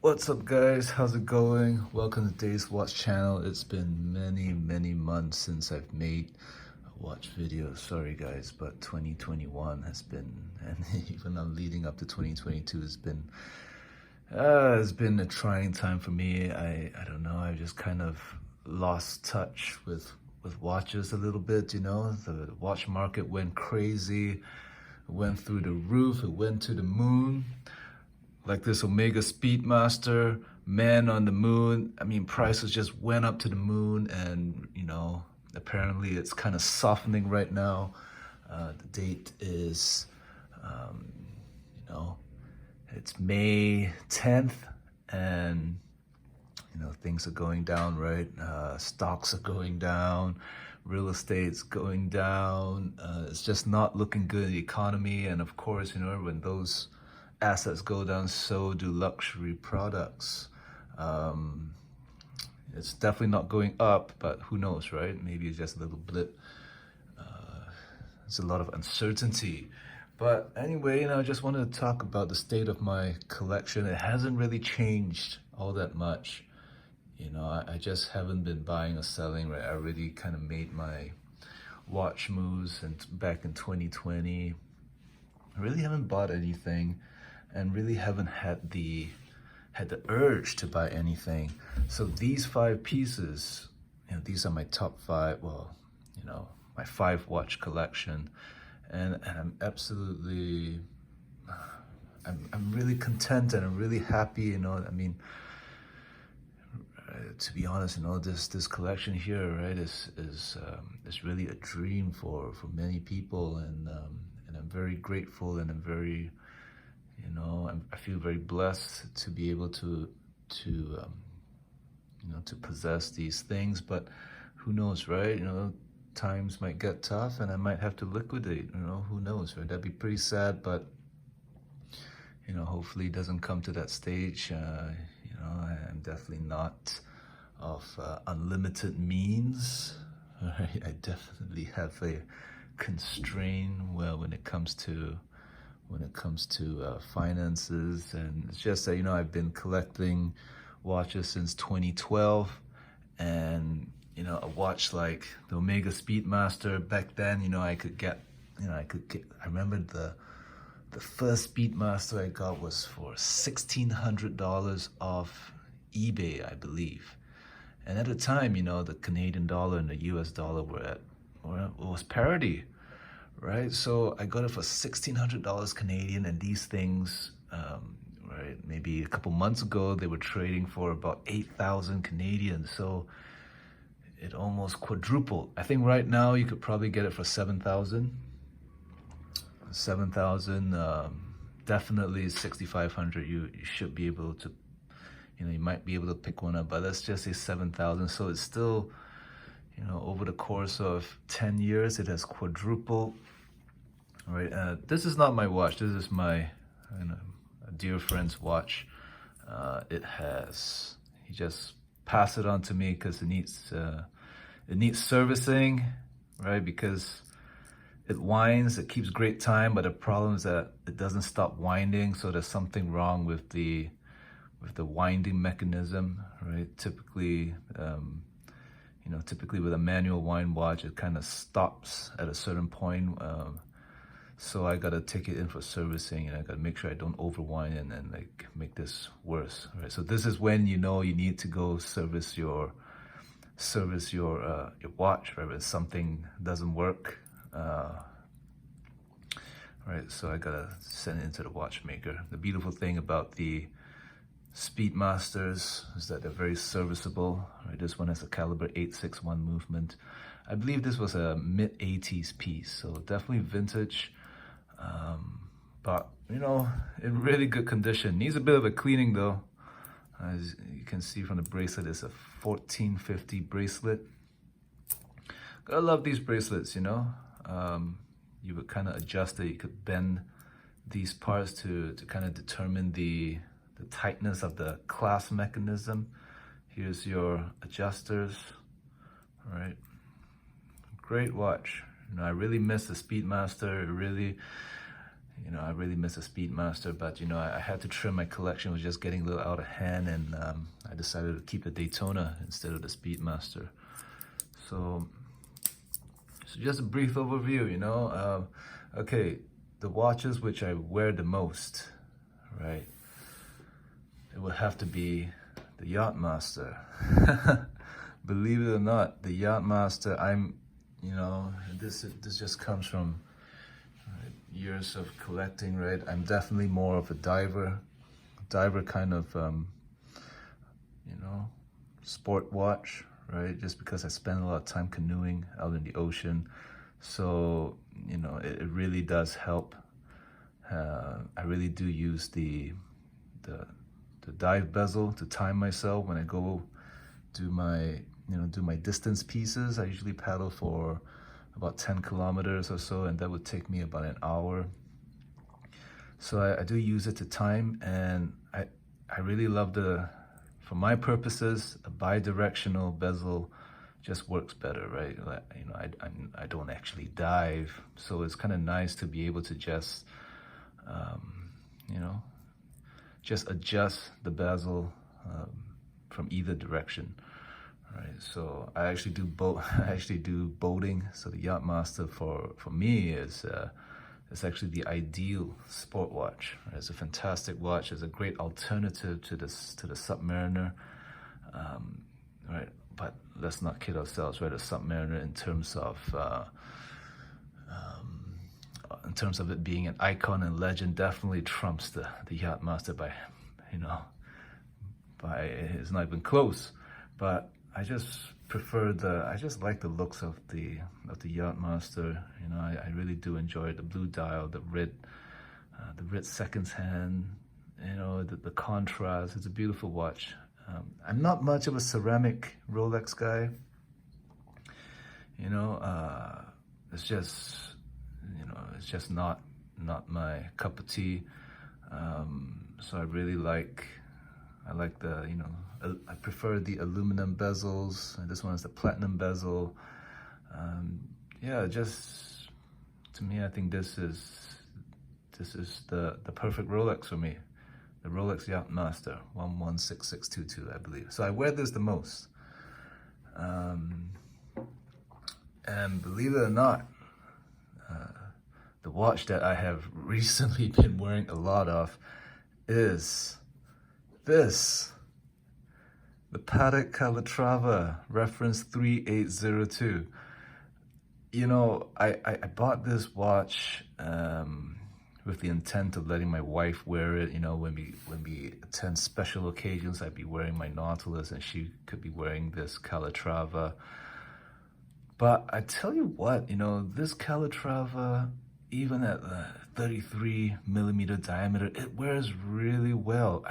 What's up guys, how's it going? Welcome to Dave's Watch channel. It's been many months since I've made a watch video. Sorry guys, but 2021 has been, and even I'm leading up to 2022, it's been a trying time for me. I don't know, I just kind of lost touch with watches a little bit, you know. The watch market went crazy, it went through the roof, it went to the moon. Like this Omega Speedmaster, man on the moon. I mean, prices just went up to the moon, and you know, apparently it's kind of softening right now. The date is, you know, it's May 10th, and you know, things are going down, right? Stocks are going down, real estate's going down. It's just not looking good in the economy, and of course, you know, when those assets go down, so do luxury products. It's definitely not going up, but who knows, right? Maybe it's just a little blip. There's a lot of uncertainty. But anyway, you know, I just wanted to talk about the state of my collection. It hasn't really changed all that much. You know, I just haven't been buying or selling, right? I already kind of made my watch moves and back in 2020. I really haven't bought anything, and really haven't had the urge to buy anything. So these 5 pieces, you know, these are my top 5, well, you know, my 5 watch collection, and I'm absolutely, I'm really content, and I'm really happy, you know. I mean, to be honest, you know, this collection here, right, is really a dream for many people, and I'm very grateful, and I'm very, you know, I feel very blessed to be able to you know, to possess these things. But who knows, right? You know, times might get tough, and I might have to liquidate. You know, who knows, right? That'd be pretty sad, but you know, hopefully it doesn't come to that stage. You know, I'm definitely not of unlimited means. Right? I definitely have a constraint, well, when it comes to finances. And it's just that, you know, I've been collecting watches since 2012, and you know, a watch like the Omega Speedmaster, back then, you know, I remember the first Speedmaster I got was for $1,600 off eBay, I believe. And at the time, you know, the Canadian dollar and the US dollar was parity, right? So I got it for $1,600 Canadian, and these things, right, maybe a couple months ago, they were trading for about 8,000 Canadian. So it almost quadrupled. I think right now you could probably get it for 7,000. 7,000, definitely 6,500. You should be able to, you know, you might be able to pick one up, but let's just say 7,000. So it's still, you know, over the course of 10 years, it has quadrupled. Right, this is not my watch. This is my, you know, a dear friend's watch. He just passed it on to me because it needs servicing, right? Because it winds, it keeps great time, but the problem is that it doesn't stop winding. So there's something wrong with the winding mechanism, right? Typically, you know, typically with a manual wind watch, it kind of stops at a certain point. So I gotta take it in for servicing, and I gotta make sure I don't overwind and like make this worse, right? So this is when, you know, you need to go service your watch, right? When something doesn't work, right? So I gotta send it into the watchmaker. The beautiful thing about the Speedmasters is that they're very serviceable, right? This one has a caliber 861 movement. I believe this was a mid-80s piece, so definitely vintage. But you know, in really good condition. Needs a bit of a cleaning though. As you can see from the bracelet, it's a 1450 bracelet. Gotta love these bracelets, you know. You would kind of adjust it. You could bend these parts to kind of determine the tightness of the clasp mechanism. Here's your adjusters. All right, great watch. You know, I really miss the Speedmaster. It really, You know, I really miss a Speedmaster, but you know, I had to trim my collection. It was just getting a little out of hand, and I decided to keep a Daytona instead of the Speedmaster. So just a brief overview, you know. Okay, the watches which I wear the most, right? It would have to be the Yacht Master. Believe it or not, the Yacht Master, you know, this just comes from years of collecting, right? I'm definitely more of a diver kind of, you know, sport watch, right? Just because I spend a lot of time canoeing out in the ocean. So, you know, it really does help. I really do use the dive bezel to time myself when I go do my distance pieces. I usually paddle for about 10 kilometers or so, and that would take me about an hour. So I do use it to time, and I really love for my purposes, a bi-directional bezel just works better, right? You know, I don't actually dive, so it's kind of nice to be able to just, you know, just adjust the bezel from either direction. Right, so I actually do boating. So the Yacht Master for me is actually the ideal sport watch. Right? It's a fantastic watch. It's a great alternative to the Submariner. Right, but let's not kid ourselves. Right, the Submariner in terms of it being an icon and legend definitely trumps the Yacht Master by, you know, it's not even close. But I just prefer I just like the looks of the Yacht Master. You know, I really do enjoy the blue dial, the red seconds hand, you know, the contrast. It's a beautiful watch. I'm not much of a ceramic Rolex guy. You know, it's just, you know, it's just not my cup of tea. So I really I like the, you know, I prefer the aluminum bezels. This one is the platinum bezel. Yeah, just to me, I think this is the perfect Rolex for me. The Rolex Yacht Master 116622, I believe. So I wear this the most. And believe it or not, the watch that I have recently been wearing a lot of is this, the Paddock Calatrava, reference 3802. You know, I bought this watch with the intent of letting my wife wear it. You know, when we attend special occasions, I'd be wearing my Nautilus and she could be wearing this Calatrava. But I tell you what, you know, this Calatrava, even at the 33 millimeter diameter, it wears really well.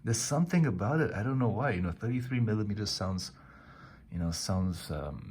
There's something about it. I don't know why. You know, 33 millimeters sounds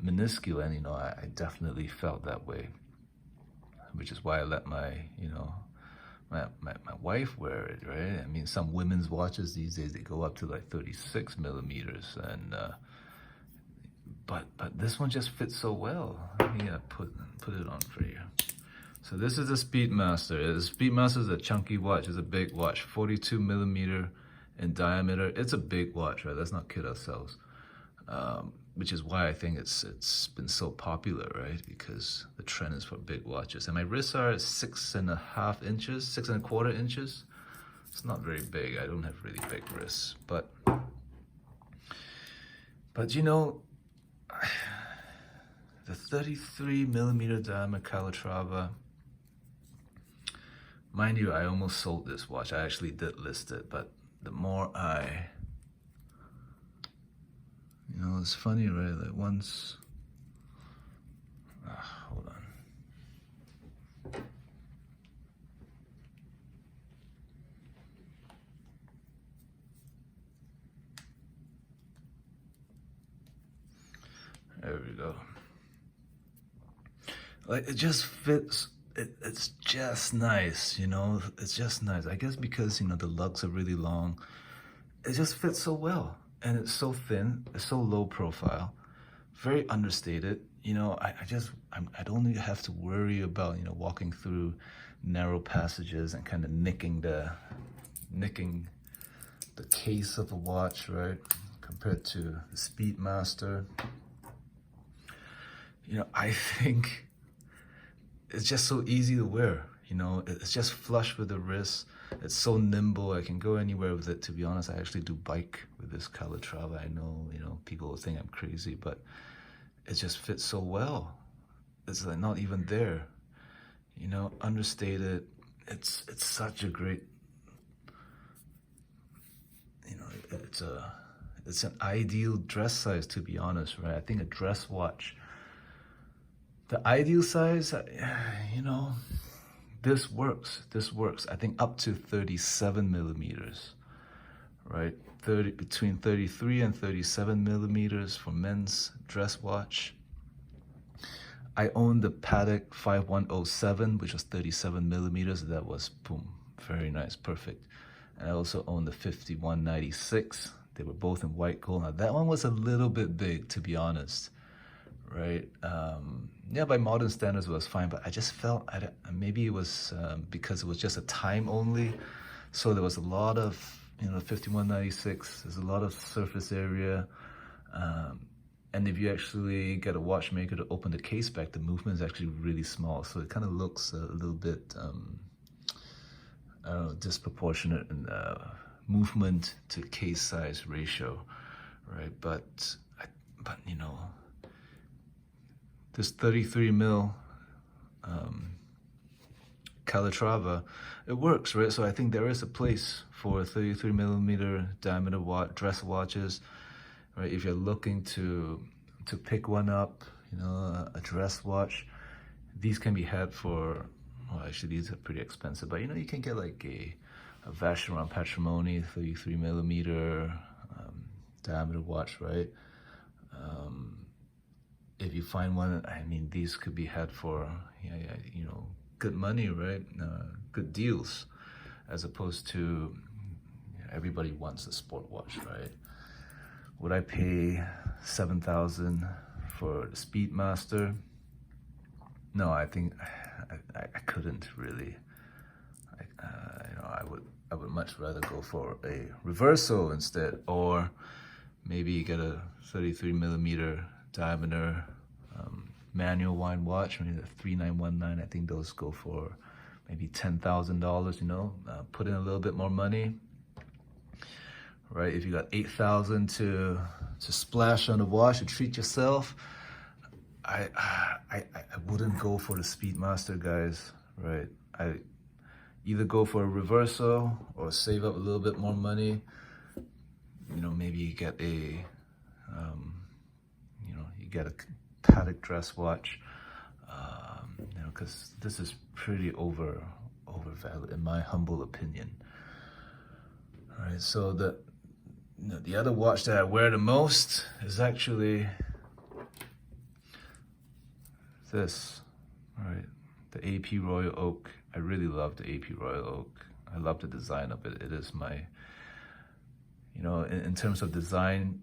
minuscule, and you know, I definitely felt that way, which is why I let my wife wear it, right? I mean, some women's watches these days, they go up to like 36 millimeters, and but this one just fits so well. Let me put it on for you. So this is the Speedmaster. The Speedmaster is a chunky watch. It's a big watch, 42 millimeter in diameter. It's a big watch, right? Let's not kid ourselves. Which is why I think it's been so popular, right? Because the trend is for big watches. And my wrists are 6.5 inches, 6.25 inches. It's not very big. I don't have really big wrists, but you know, the 33 millimeter diameter Calatrava. Mind you, I almost sold this watch. I actually did list it, but the more you know, it's funny, right? Like once, hold on. There we go. Like it just fits. It's just nice, you know. It's just nice. I guess because, you know, the lugs are really long. It just fits so well. And it's so thin, it's so low profile, very understated. You know, I don't even have to worry about, you know, walking through narrow passages and kind of nicking the case of the watch, right? Compared to the Speedmaster. You know, I think it's just so easy to wear. You know, it's just flush with the wrist. It's so nimble. I can go anywhere with it. To be honest, I actually do bike with this Calatrava. I know, you know, people will think I'm crazy, but it just fits so well. It's like not even there. You know, understated. It's such a great, you know, it's an ideal dress size, to be honest, right? I think a dress watch, the ideal size, you know, this works. I think up to 37 millimeters, right? Between 33 and 37 millimeters for men's dress watch. I owned the Paddock 5107, which was 37 millimeters. That was, boom, very nice, perfect. And I also owned the 5196. They were both in white gold. Now that one was a little bit big, to be honest, right? Yeah, by modern standards it was fine, but I just felt, maybe it was because it was just a time only. So there was a lot of, you know, 5196, there's a lot of surface area. And if you actually get a watchmaker to open the case back, the movement is actually really small. So it kind of looks a little bit, I don't know, disproportionate in movement to case size ratio, right? But you know, this 33 mil Calatrava, it works, right? So I think there is a place for 33 millimeter diameter dress watches, right? If you're looking to pick one up, you know, a dress watch, these can be had for, well, actually these are pretty expensive, but you know, you can get like a Vacheron Patrimony 33 millimeter diameter watch, right? If you find one, I mean, these could be had for, yeah, you know, good money, right? Good deals, as opposed to, everybody wants a sport watch, right? Would I pay $7,000 for the Speedmaster? No, I think I couldn't really. You know, I would much rather go for a reverso instead, or maybe get a 33 millimeter diameter manual wine watch. I mean, the 3919. I think those go for maybe $10,000. You know, put in a little bit more money, right? If you got $8,000 to splash on the watch to treat yourself, I wouldn't go for the Speedmaster, guys, right? I either go for a reverso or save up a little bit more money. You know, maybe you get a, you know, you get a Paddock dress watch, you know, because this is pretty overvalued in my humble opinion. All right, so the other watch that I wear the most is actually this, right? The AP Royal Oak. I really love the AP Royal Oak. I love the design of it. It is my, you know, in terms of design,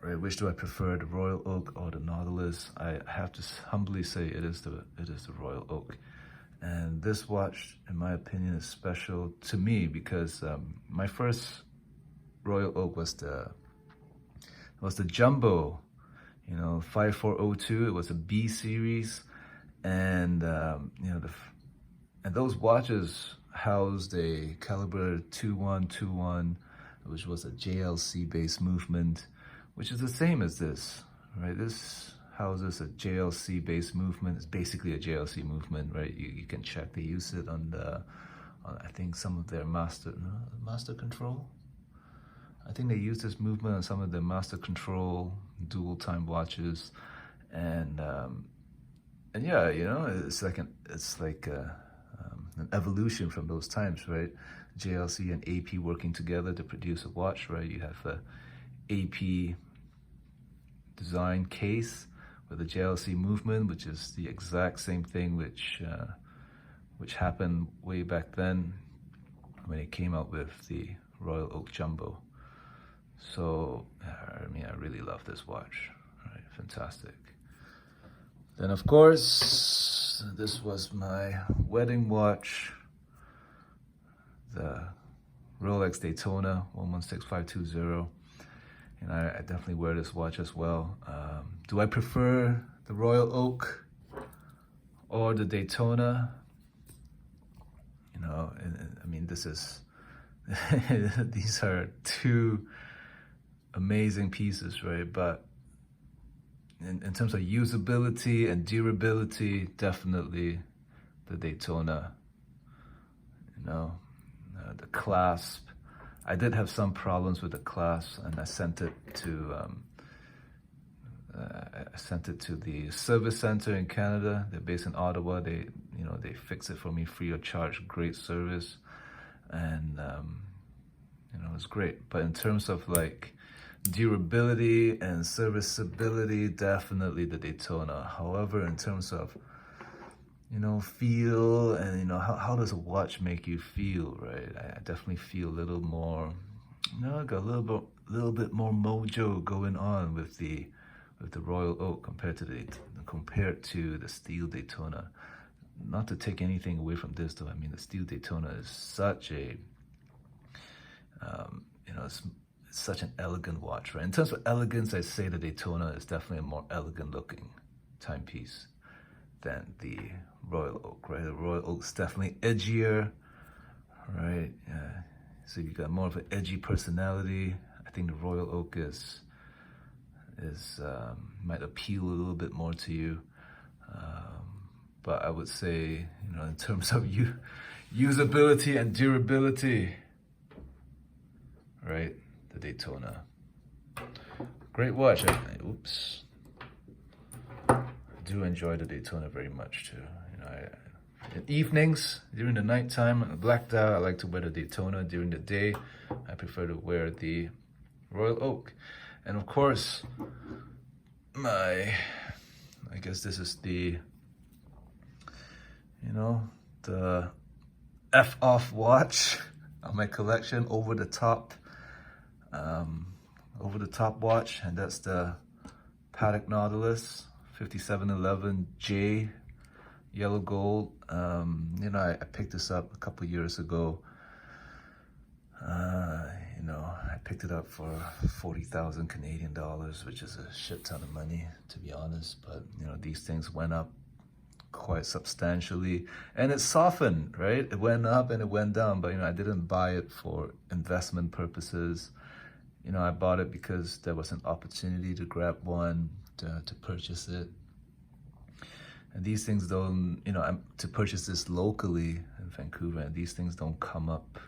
right, which do I prefer, the Royal Oak or the Nautilus? I have to humbly say it is the Royal Oak. And this watch, in my opinion, is special to me because my first Royal Oak was the Jumbo, you know, 5402. It was a B series, and you know, and those watches housed a caliber 2121, which was a JLC based movement, which is the same as this, right? This houses a JLC based movement. It's basically a JLC movement, right? You can check. They use it on I think some of their master control. I think they use this movement on some of the master control dual time watches, and yeah, you know, it's like an evolution from those times, right? JLC and AP working together to produce a watch, right? You have a AP design case with a JLC movement, which is the exact same thing which happened way back then when it came out with the Royal Oak Jumbo. So, I mean, I really love this watch, right? Fantastic. Then, of course, This was my wedding watch, the Rolex Daytona 116520. And I definitely wear this watch as well. Do I prefer the Royal Oak or the Daytona? You know, I mean, this is, these are two amazing pieces, right? But in terms of usability and durability, definitely the Daytona. You know, the clasp. I did have some problems with the clasp, and I sent it to the service center in Canada. They're based in Ottawa. They fix it for me free of charge. Great service, and it's great. But in terms of like durability and serviceability, definitely the Daytona. However, in terms of feel and how does a watch make you feel, right? I definitely feel a little more, got a little bit more mojo going on with the Royal Oak compared to the steel Daytona. Not to take anything away from this though, I mean the steel Daytona is such a it's such an elegant watch, right? In terms of elegance, I'd say the Daytona is definitely a more elegant looking timepiece than the Royal Oak, right? The Royal Oak's definitely edgier, right? So you got more of an edgy personality. I think the Royal Oak might appeal a little bit more to you. But I would say, in terms of usability and durability, right? The Daytona. Great watch. Oops. I do enjoy the Daytona very much too. In evenings, during the nighttime, blacked out, I like to wear the Daytona. During the day, I prefer to wear the Royal Oak. And of course, I guess this is the F-off watch of my collection, over the top watch, and that's the Paddock Nautilus 5711J, yellow gold. I picked this up a couple years ago. I picked it up for 40,000 Canadian dollars, which is a shit ton of money, to be honest. But these things went up quite substantially, and it softened, right? It went up and it went down, but I didn't buy it for investment purposes. I bought it because there was an opportunity to grab one, to purchase it. And these things don't, to purchase this locally in Vancouver, and these things don't come up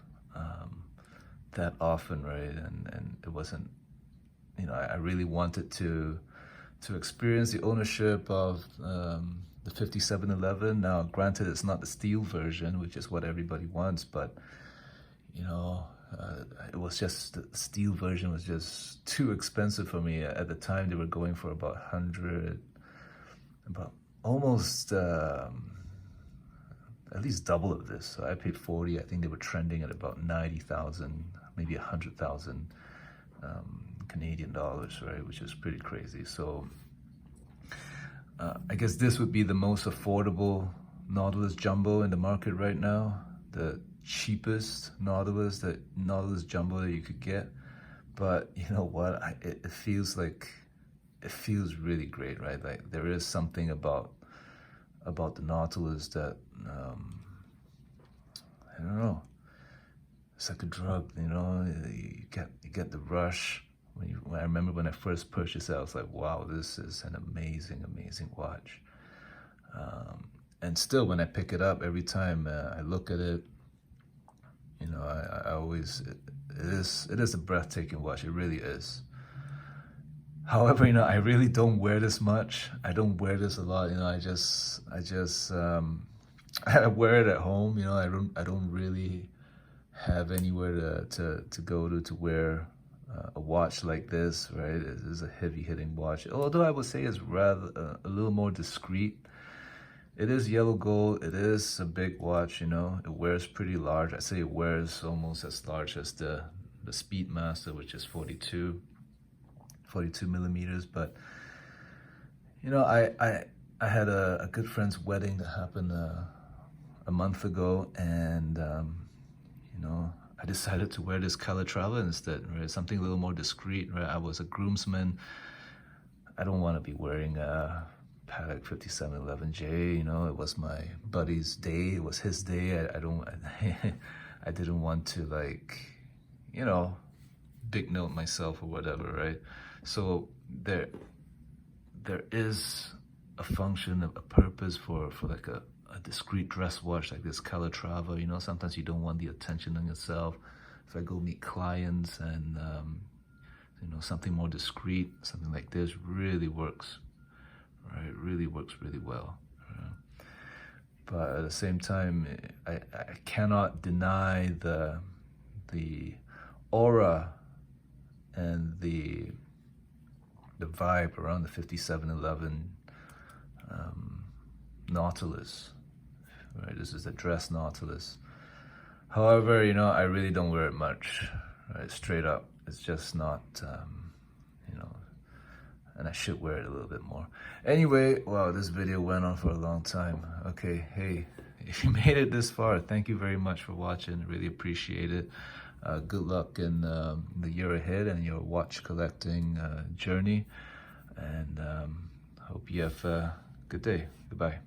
that often, right? And it wasn't, I really wanted to experience the ownership of the 5711. Now, granted, it's not the steel version, which is what everybody wants, but it was just, the steel version was just too expensive for me. At the time, they were going for about 100, about almost at least double of this. So I paid 40. I think they were trending at about 90,000, maybe 100,000 Canadian dollars, right? Which is pretty crazy. So I guess this would be the most affordable Nautilus Jumbo in the market right now. The cheapest Nautilus Jumbo that you could get. But you know what? It feels really great, right? Like there is something about the Nautilus that I don't know. It's like a drug, You get the rush. When I remember when I first purchased it, I was like, wow, this is an amazing, amazing watch. And still, when I pick it up, every time I look at it, I always, it is a breathtaking watch. It really is. However, I really don't wear this much. I don't wear this a lot. I just I wear it at home. I don't really have anywhere to go to wear a watch like this, right? It is a heavy hitting watch. Although I would say it's rather a little more discreet. It is yellow gold. It is a big watch. It wears pretty large. I say it wears almost as large as the Speedmaster, which is 42 millimeters. But I I had a good friend's wedding that happened a month ago, and you know, I decided to wear this Calatrava instead, right? Something a little more discreet, right? I was a groomsman. I don't want to be wearing a Paddock 5711J, you know, it was my buddy's day, it was his day. I don't, I didn't want to, like, you know, big note myself or whatever, right? So there is a function, a purpose for like a discreet dress watch like this Calatrava. You know, sometimes you don't want the attention on yourself. If I go meet clients and you know, something more discreet, something like this really works, right? It really works really well. But at the same time, I cannot deny the aura and the vibe around the 5711 Nautilus, right? This is the dress Nautilus. However, you know, I really don't wear it much, right? Straight up, it's just not, you know, and I should wear it a little bit more. Anyway, wow, this video went on for a long time. Okay, hey, if you made it this far, thank you very much for watching. Really appreciate it. Good luck in the year ahead and your watch collecting journey. And hope you have a good day. Goodbye.